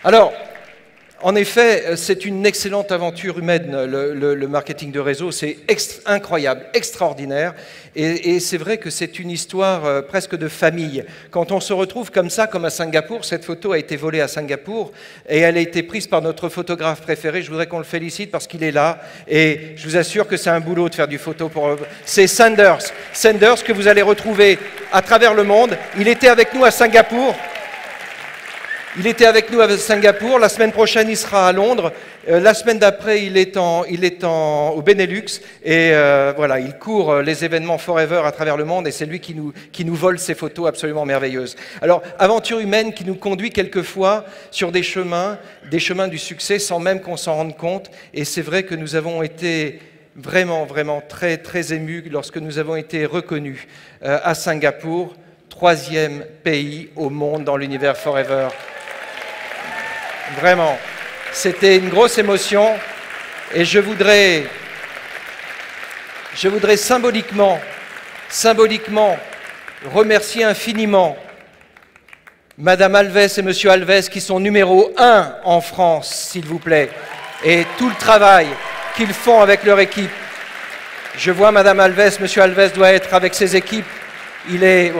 Alors, en effet, c'est une excellente aventure humaine, le marketing de réseau. C'est incroyable, extraordinaire. Et c'est vrai que c'est une histoire presque de famille. Quand on se retrouve comme ça, comme à Singapour, cette photo a été volée à Singapour et elle a été prise par notre photographe préféré. Je voudrais qu'on le félicite parce qu'il est là. Et je vous assure que c'est un boulot de faire du photo pour... C'est Sanders. Sanders que vous allez retrouver à travers le monde. Il était avec nous à Singapour. La semaine prochaine, il sera à Londres. La semaine d'après, il est au Benelux. Et voilà, il court les événements Forever à travers le monde. Et c'est lui qui nous vole ces photos absolument merveilleuses. Alors, aventure humaine qui nous conduit quelquefois sur des chemins du succès sans même qu'on s'en rende compte. Et c'est vrai que nous avons été vraiment, vraiment très, très émus lorsque nous avons été reconnus à Singapour, 3e pays au monde dans l'univers Forever. Vraiment, c'était une grosse émotion et je voudrais symboliquement remercier infiniment Madame Alves et Monsieur Alves qui sont numéro 1 en France, s'il vous plaît, et tout le travail qu'ils font avec leur équipe. Je vois Madame Alves, Monsieur Alves doit être avec ses équipes. Il est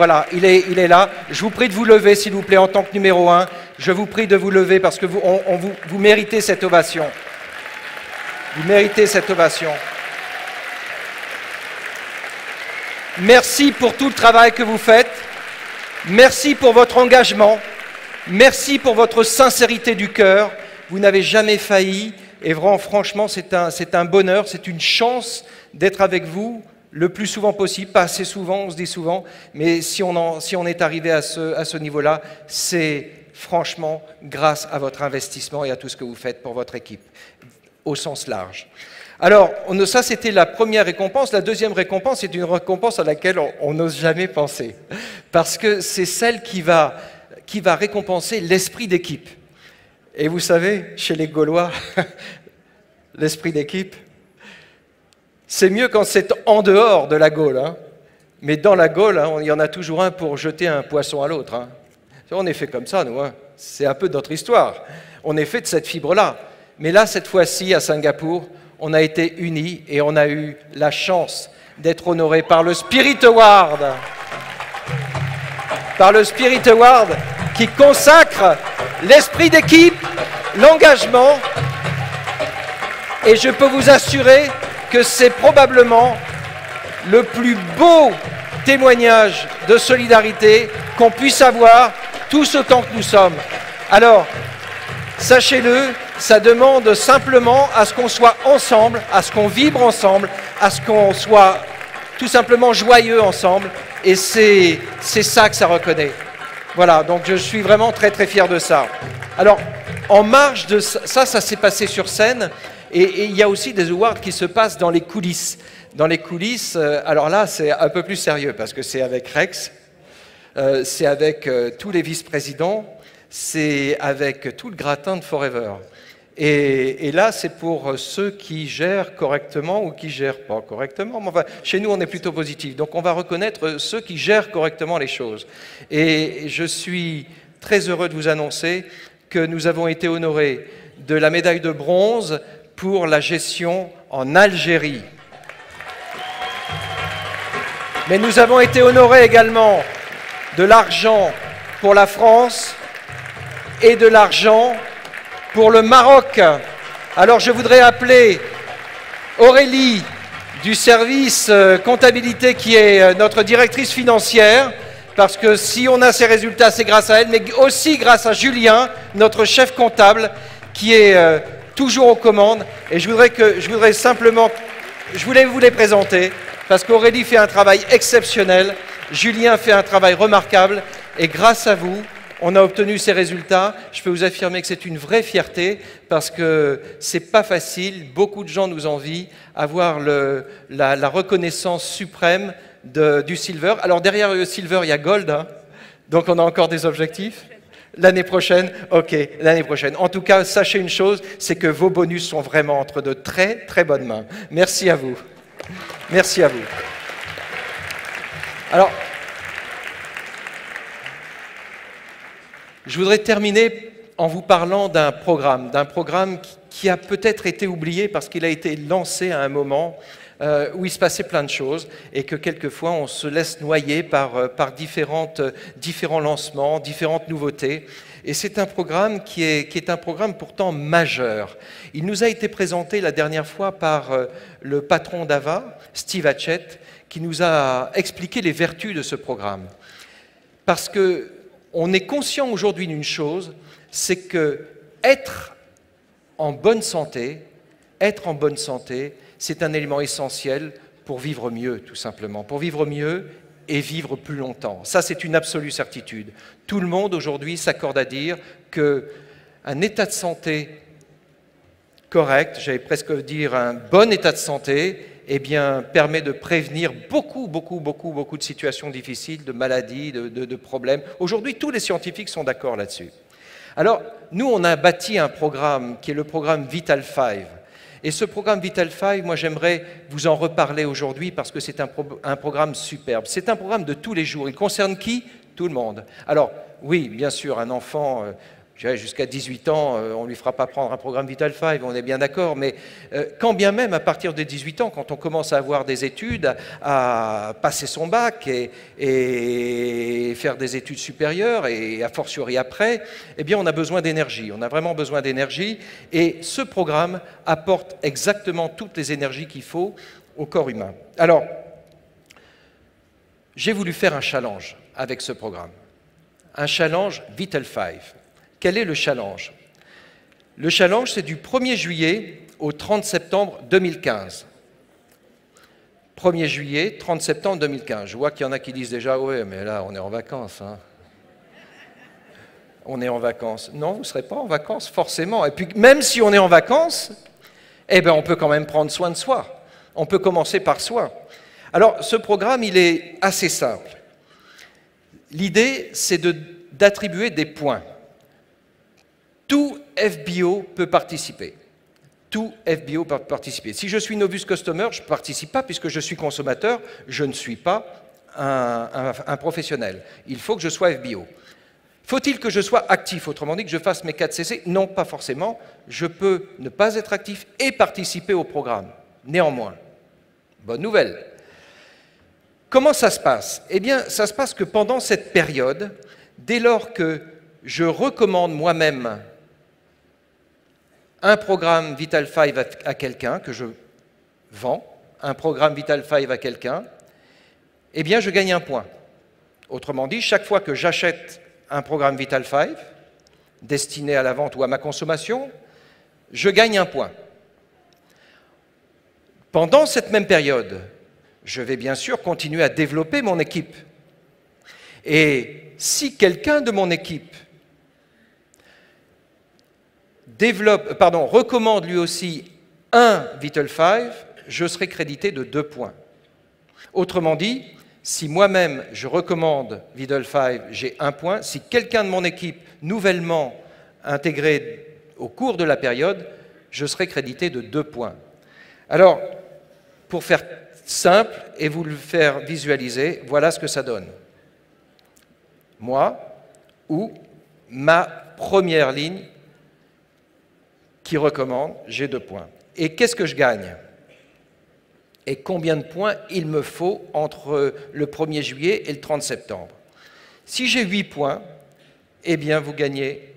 là. Je vous prie de vous lever, s'il vous plaît, en tant que numéro 1. Je vous prie de vous lever parce que vous méritez cette ovation. Vous méritez cette ovation. Merci pour tout le travail que vous faites. Merci pour votre engagement. Merci pour votre sincérité du cœur. Vous n'avez jamais failli. Et vraiment, franchement, c'est un bonheur, c'est une chance d'être avec vous le plus souvent possible, pas assez souvent, on se dit souvent, mais si on est arrivé à ce niveau-là, c'est franchement grâce à votre investissement et à tout ce que vous faites pour votre équipe, au sens large. Alors, ça c'était la première récompense. La deuxième récompense, c'est une récompense à laquelle on n'ose jamais penser, parce que c'est celle qui va récompenser l'esprit d'équipe. Et vous savez, chez les Gaulois, l'esprit d'équipe, c'est mieux quand c'est en dehors de la Gaule, hein. Mais dans la Gaule, hein, il y en a toujours un pour jeter un poisson à l'autre. Hein. On est fait comme ça, nous. Hein. C'est un peu notre histoire. On est fait de cette fibre-là. Mais là, cette fois-ci, à Singapour, on a été unis et on a eu la chance d'être honorés par le Spirit Award. Par le Spirit Award qui consacre l'esprit d'équipe, l'engagement. Et je peux vous assurer que c'est probablement le plus beau témoignage de solidarité qu'on puisse avoir tous autant que nous sommes. Alors, sachez-le, ça demande simplement à ce qu'on soit ensemble, à ce qu'on vibre ensemble, à ce qu'on soit tout simplement joyeux ensemble, et c'est ça que ça reconnaît. Voilà, donc je suis vraiment très très fier de ça. Alors, en marge de ça, ça s'est passé sur scène. Et il y a aussi des awards qui se passent dans les coulisses. Dans les coulisses, alors là, c'est un peu plus sérieux parce que c'est avec Rex, c'est avec tous les vice-présidents, c'est avec tout le gratin de Forever. Et là, c'est pour ceux qui gèrent correctement ou qui gèrent pas correctement. Mais enfin, chez nous, on est plutôt positif. Donc, on va reconnaître ceux qui gèrent correctement les choses. Et je suis très heureux de vous annoncer que nous avons été honorés de la médaille de bronze pour la gestion en Algérie. Mais nous avons été honorés également de l'argent pour la France et de l'argent pour le Maroc. Alors je voudrais appeler Aurélie du service comptabilité qui est notre directrice financière, parce que si on a ces résultats, c'est grâce à elle, mais aussi grâce à Julien, notre chef comptable, qui est toujours aux commandes. Et je voulais vous les présenter, parce qu'Aurélie fait un travail exceptionnel, Julien fait un travail remarquable, et grâce à vous, on a obtenu ces résultats. Je peux vous affirmer que c'est une vraie fierté, parce que c'est pas facile, beaucoup de gens nous envient, avoir la reconnaissance suprême du Silver. Alors derrière le Silver, il y a Gold, hein, donc on a encore des objectifs. L'année prochaine, ok, l'année prochaine. En tout cas, sachez une chose, c'est que vos bonus sont vraiment entre de très, très bonnes mains. Merci à vous. Merci à vous. Alors, je voudrais terminer en vous parlant d'un programme qui a peut-être été oublié parce qu'il a été lancé à un moment où il se passait plein de choses et que quelquefois on se laisse noyer par différents lancements, différentes nouveautés. Et c'est un programme qui est un programme pourtant majeur. Il nous a été présenté la dernière fois par le patron d'Ava, Steve Hatchett, qui nous a expliqué les vertus de ce programme. Parce qu'on est conscient aujourd'hui d'une chose, c'est que être en bonne santé, c'est un élément essentiel pour vivre mieux, tout simplement. Pour vivre mieux et vivre plus longtemps. Ça, c'est une absolue certitude. Tout le monde aujourd'hui s'accorde à dire qu'un état de santé correct, j'allais presque dire un bon état de santé, eh bien, permet de prévenir beaucoup de situations difficiles, de maladies, de problèmes. Aujourd'hui, tous les scientifiques sont d'accord là-dessus. Alors, nous, on a bâti un programme qui est le programme Vital5. Et ce programme Vital5, moi, j'aimerais vous en reparler aujourd'hui parce que c'est un programme superbe. C'est un programme de tous les jours. Il concerne qui? Tout le monde. Alors, oui, bien sûr, un enfant... jusqu'à 18 ans, on ne lui fera pas prendre un programme Vital5, on est bien d'accord, mais quand bien même à partir de 18 ans, quand on commence à avoir des études, à passer son bac et faire des études supérieures, et a fortiori après, eh bien on a besoin d'énergie, on a vraiment besoin d'énergie, et ce programme apporte exactement toutes les énergies qu'il faut au corps humain. Alors, j'ai voulu faire un challenge avec ce programme, un challenge Vital5. Quel est le challenge? Le challenge, c'est du 1er juillet au 30 septembre 2015. 1er juillet, 30 septembre 2015. Je vois qu'il y en a qui disent déjà « Ouais, mais là, on est en vacances. Hein. » On est en vacances. Non, vous ne serez pas en vacances, forcément. Et puis, même si on est en vacances, eh bien, on peut quand même prendre soin de soi. On peut commencer par soi. Alors, ce programme, il est assez simple. L'idée, c'est d'attribuer des points. Tout FBO peut participer. Tout FBO peut participer. Si je suis novice customer, je ne participe pas puisque je suis consommateur, je ne suis pas un professionnel. Il faut que je sois FBO. Faut-il que je sois actif, autrement dit que je fasse mes 4 CC? Non, pas forcément. Je peux ne pas être actif et participer au programme. Néanmoins, bonne nouvelle. Comment ça se passe? Eh bien, ça se passe que pendant cette période, dès lors que je recommande moi-même un programme Vital5 à quelqu'un, que je vends, un programme Vital5 à quelqu'un, eh bien je gagne un point. Autrement dit, chaque fois que j'achète un programme Vital5, destiné à la vente ou à ma consommation, je gagne un point. Pendant cette même période, je vais bien sûr continuer à développer mon équipe. Et si quelqu'un de mon équipe recommande lui aussi un Vital5, je serai crédité de 2 points. Autrement dit, si moi-même je recommande Vital5, j'ai 1 point. Si quelqu'un de mon équipe nouvellement intégré au cours de la période, je serai crédité de 2 points. Alors, pour faire simple et vous le faire visualiser, voilà ce que ça donne. Moi, ou ma première ligne qui recommande, j'ai 2 points. Et qu'est-ce que je gagne? Et combien de points il me faut entre le 1er juillet et le 30 septembre? Si j'ai 8 points, eh bien vous gagnez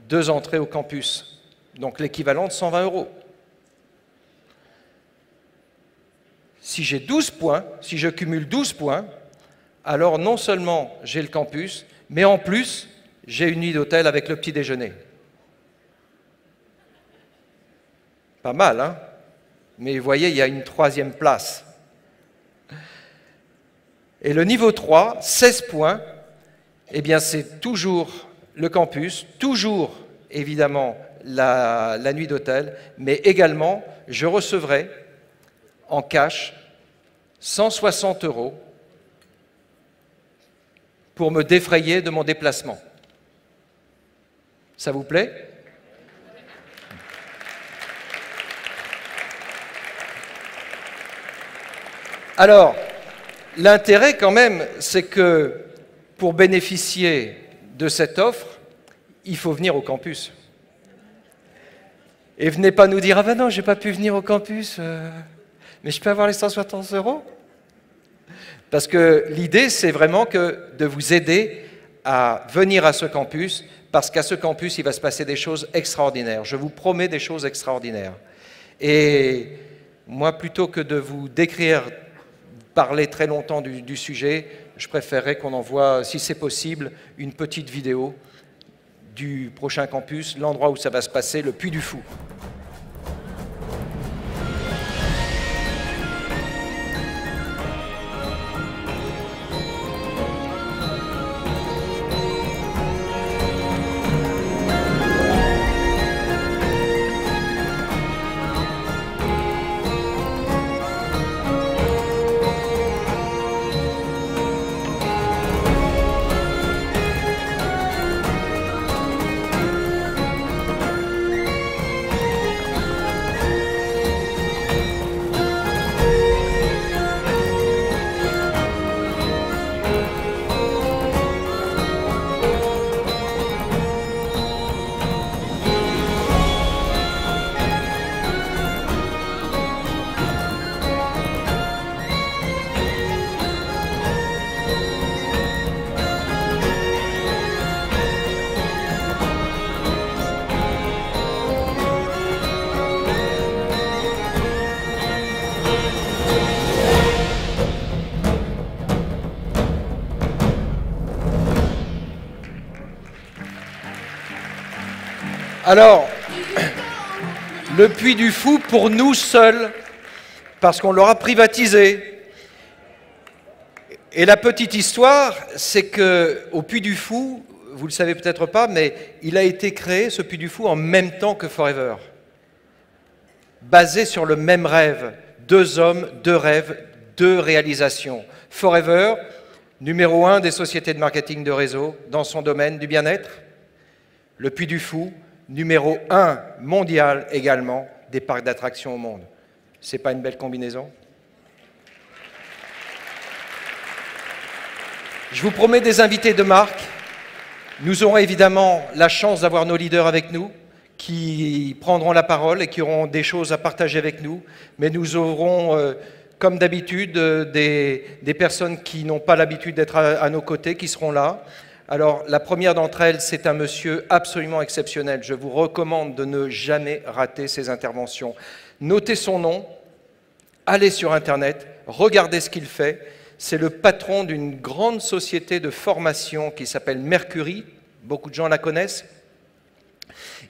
2 entrées au campus, donc l'équivalent de 120 €. Si j'ai 12 points, si je cumule 12 points, alors non seulement j'ai le campus, mais en plus, j'ai une nuit d'hôtel avec le petit déjeuner. Pas mal, hein? Mais vous voyez, il y a une 3e place. Et le niveau 3, 16 points, eh bien c'est toujours le campus, toujours évidemment la nuit d'hôtel, mais également je recevrai en cash 160 € pour me défrayer de mon déplacement. Ça vous plaît ? Alors, l'intérêt quand même, c'est que pour bénéficier de cette offre, il faut venir au campus. Et venez pas nous dire « Ah ben non, j'ai pas pu venir au campus, mais je peux avoir les 160 €. » Parce que l'idée, c'est vraiment de vous aider à venir à ce campus, parce qu'à ce campus, il va se passer des choses extraordinaires. Je vous promets des choses extraordinaires. Et moi, plutôt que de vous décrire, parler très longtemps du sujet, je préférerais qu'on envoie, si c'est possible, une petite vidéo du prochain campus, l'endroit où ça va se passer, le Puy du Fou. Alors, le Puy du Fou, pour nous seuls, parce qu'on l'aura privatisé. Et la petite histoire, c'est qu'au Puy du Fou, vous ne le savez peut-être pas, mais il a été créé, ce Puy du Fou, en même temps que Forever. Basé sur le même rêve. 2 hommes, 2 rêves, 2 réalisations. Forever, numéro 1 des sociétés de marketing de réseau dans son domaine du bien-être. Le Puy du Fou, numéro 1 mondial également des parcs d'attractions au monde. C'est pas une belle combinaison? Je vous promets des invités de marque. Nous aurons évidemment la chance d'avoir nos leaders avec nous, qui prendront la parole et qui auront des choses à partager avec nous. Mais nous aurons, comme d'habitude, des personnes qui n'ont pas l'habitude d'être à nos côtés, qui seront là. Alors, la première d'entre elles, c'est un monsieur absolument exceptionnel. Je vous recommande de ne jamais rater ses interventions. Notez son nom, allez sur Internet, regardez ce qu'il fait. C'est le patron d'une grande société de formation qui s'appelle Mercury. Beaucoup de gens la connaissent.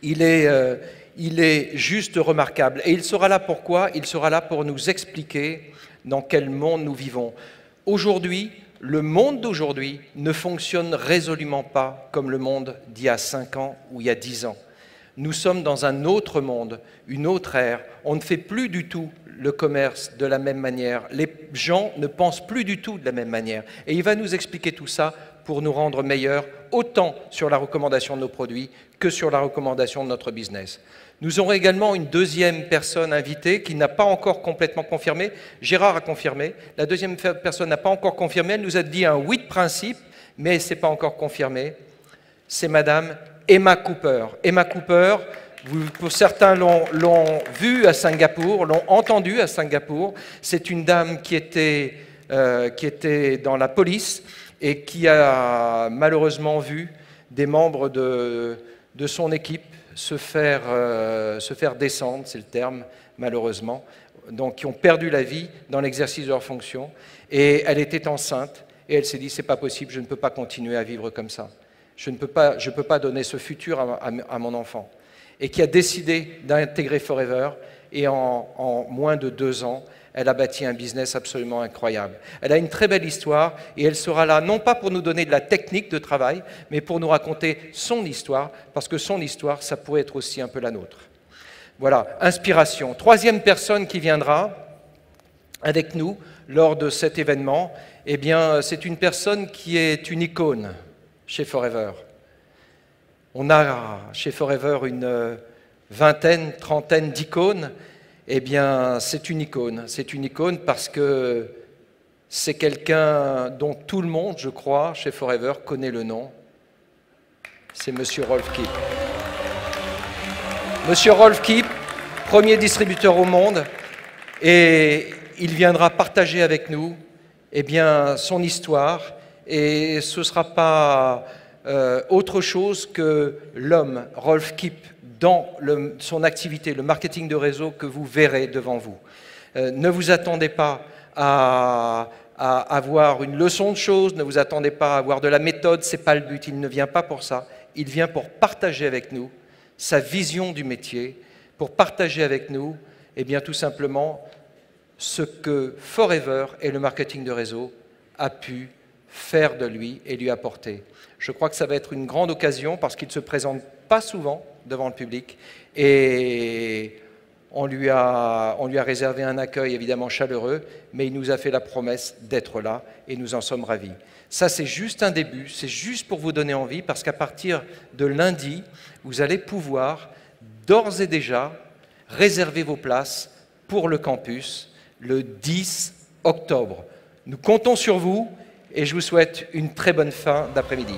Il est juste remarquable. Et il sera là pourquoi? Il sera là pour nous expliquer dans quel monde nous vivons. Aujourd'hui, le monde d'aujourd'hui ne fonctionne résolument pas comme le monde d'il y a 5 ans ou il y a 10 ans. Nous sommes dans un autre monde, une autre ère. On ne fait plus du tout le commerce de la même manière. Les gens ne pensent plus du tout de la même manière. Et il va nous expliquer tout ça pour nous rendre meilleurs, autant sur la recommandation de nos produits que sur la recommandation de notre business. Nous aurons également une deuxième personne invitée qui n'a pas encore complètement confirmé. Gérard a confirmé. La deuxième personne n'a pas encore confirmé. Elle nous a dit un oui de principe, mais ce n'est pas encore confirmé. C'est Madame Emma Cooper. Emma Cooper, pour certains l'ont vue à Singapour, l'ont entendue à Singapour. C'est une dame qui était dans la police et qui a malheureusement vu des membres de son équipe se faire descendre, c'est le terme, malheureusement, donc qui ont perdu la vie dans l'exercice de leurs fonctions. Et elle était enceinte, et elle s'est dit, c'est pas possible, je ne peux pas continuer à vivre comme ça. Je ne peux pas donner ce futur à mon enfant. Et qui a décidé d'intégrer Forever, et en moins de 2 ans, elle a bâti un business absolument incroyable. Elle a une très belle histoire et elle sera là, non pas pour nous donner de la technique de travail, mais pour nous raconter son histoire, parce que son histoire, ça pourrait être aussi un peu la nôtre. Voilà, inspiration. Troisième personne qui viendra avec nous lors de cet événement, eh bien, c'est une personne qui est une icône chez Forever. On a chez Forever une vingtaine, trentaine d'icônes. Eh bien, c'est une icône parce que c'est quelqu'un dont tout le monde, je crois, chez Forever, connaît le nom. c'est Monsieur Rolf Kipp. Monsieur Rolf Kipp, premier distributeur au monde, et il viendra partager avec nous son histoire, et ce ne sera pas autre chose que l'homme, Rolf Kipp, dans son activité, le marketing de réseau que vous verrez devant vous. Ne vous attendez pas à avoir une leçon de choses, ne vous attendez pas à avoir de la méthode, ce n'est pas le but, il ne vient pas pour ça, il vient pour partager avec nous sa vision du métier, pour partager avec nous, tout simplement, ce que Forever et le marketing de réseau a pu faire de lui et lui apporter. Je crois que ça va être une grande occasion parce qu'il ne se présente pas souvent devant le public et on lui a réservé un accueil évidemment chaleureux, mais il nous a fait la promesse d'être là et nous en sommes ravis. Ça, c'est juste un début, c'est juste pour vous donner envie parce qu'à partir de lundi, vous allez pouvoir d'ores et déjà réserver vos places pour le campus le 10 octobre. Nous comptons sur vous et je vous souhaite une très bonne fin d'après-midi.